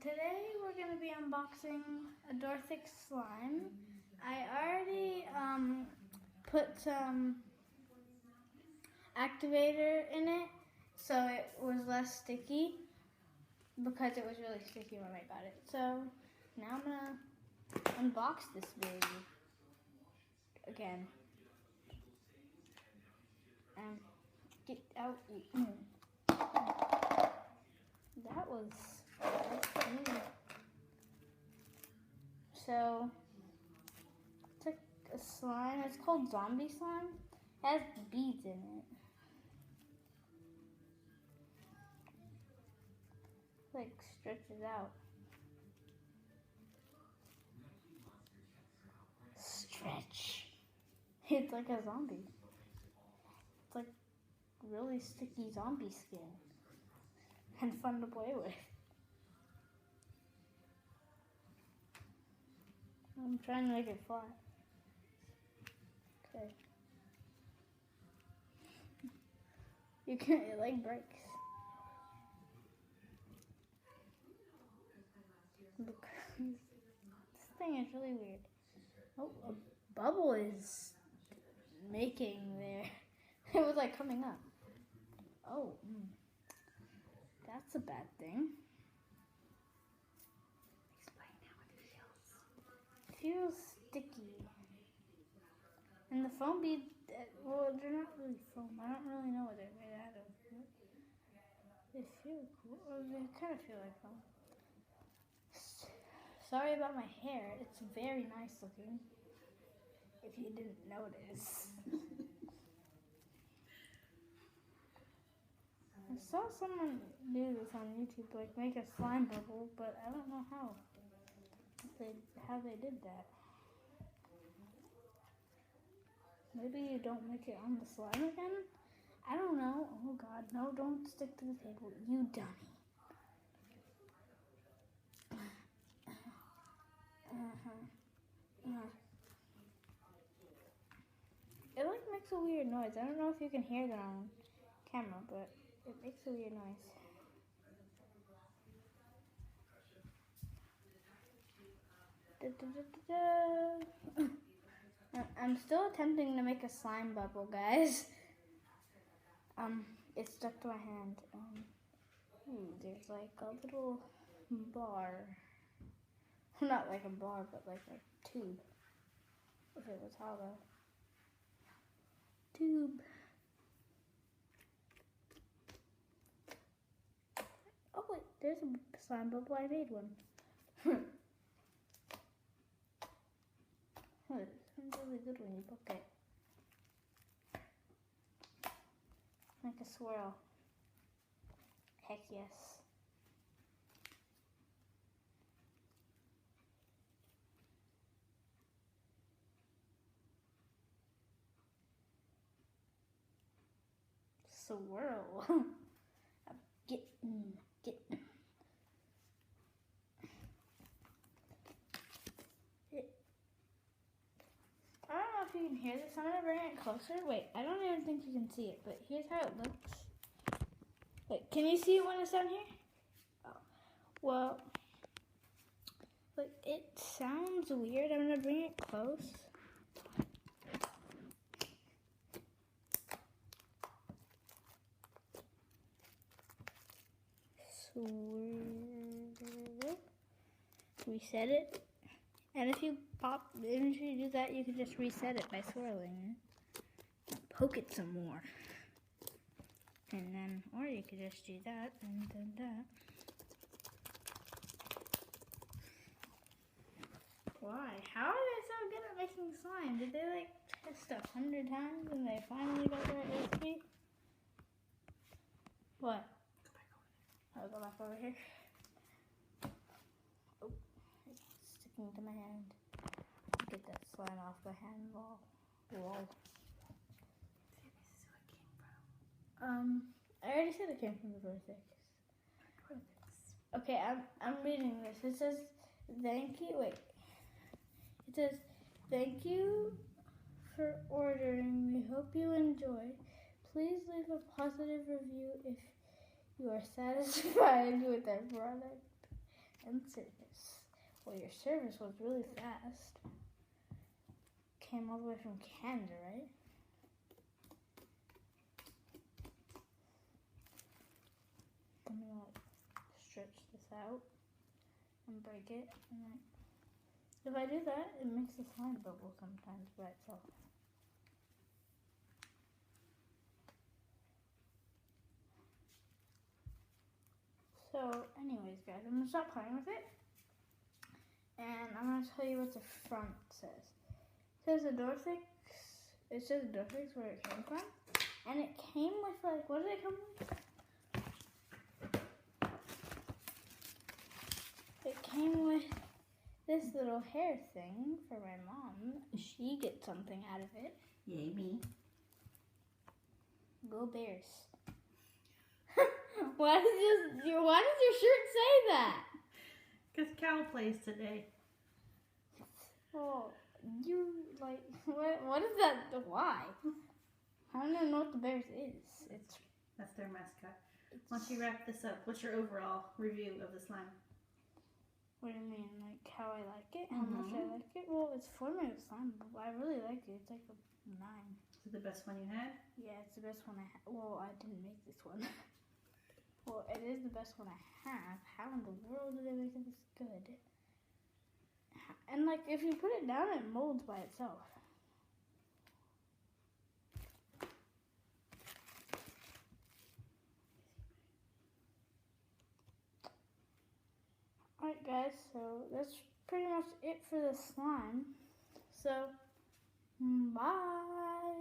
Today we're going to be unboxing Adorethix slime. I already put some activator in it so it was less sticky because it was really sticky when I got it. So now I'm going to unbox this baby again. Get out. That was weird. So it's like a slime. It's called zombie slime. It has beads in it. Like stretches out. Stretch. It's like a zombie. It's like really sticky zombie skin. And fun to play with. I'm trying to make it flat. Okay. You can't, it like breaks. Look, this thing is really weird. Oh, a bubble is making there. It was like coming up. Oh, that's a bad thing. Explain how it feels. It feels sticky. And the foam beads, well, they're not really foam. I don't really know what they're made out of. They feel cool. Or they kind of feel like foam. Sorry about my hair. It's very nice looking. If you didn't notice. I saw someone do this on YouTube, like make a slime bubble, but I don't know how they did that. Maybe you don't make it on the slime again? I don't know. Oh God, no, don't stick to the table, you dummy. It like makes a weird noise. I don't know if you can hear that on camera, but it makes a weird noise. I'm still attempting to make a slime bubble, guys. It's stuck to my hand. There's like a little bar. Not like a bar, but like a tube. If it was hollow. Tube. Oh wait, there's a slime bubble. I made one. It's really good when you book it. Like a swirl. Heck yes. Swirl. Get. I don't know if you can hear this. I'm gonna bring it closer. Wait, I don't even think you can see it, but here's how it looks. Wait, can you see it when it's down here? Oh, well, like it sounds weird. I'm gonna bring it close. Reset it. And if you do that, you can just reset it by swirling it. Poke it some more. And then, or you could just do that and then that. Why? How are they so good at making slime? Did they like test 100 times and they finally got the right recipe? What? I'll go back over here. Oh, it's sticking to my hand. Get that slime off the hand wall. I already said it came from Adorethix. Okay, I'm reading this. It says, thank you. Wait. It says, thank you for ordering. We hope you enjoy. Please leave a positive review if you are satisfied with our product. sensitive. Well, your service was really fast. Came all the way from Canada, right? I'm gonna like stretch this out and break it, and then if I do that, it makes the slime bubble sometimes by itself. So, anyways, guys, I'm gonna stop playing with it, and I'm gonna tell you what the front says. It says Adorethix. It says Adorethix where it came from, and it came with like, what did it come with? It came with this little hair thing for my mom. She gets something out of it. Yay, me. Go Bears. Why does your shirt say that? Because Cal plays today. Oh, you like what is that? Why? I don't even know what the Bears is. That's their mascot. Once you wrap this up, what's your overall review of the slime? What do you mean? Like how I like it? How much I like it? Well, it's forming slime, but I really like it. It's like a 9. Is it the best one you had? Yeah, it's the best one I had. Well, I didn't make this one. Well, it is the best one I have. How in the world did they make it this good? And like, if you put it down, it molds by itself. Alright guys, so that's pretty much it for the slime. So, bye!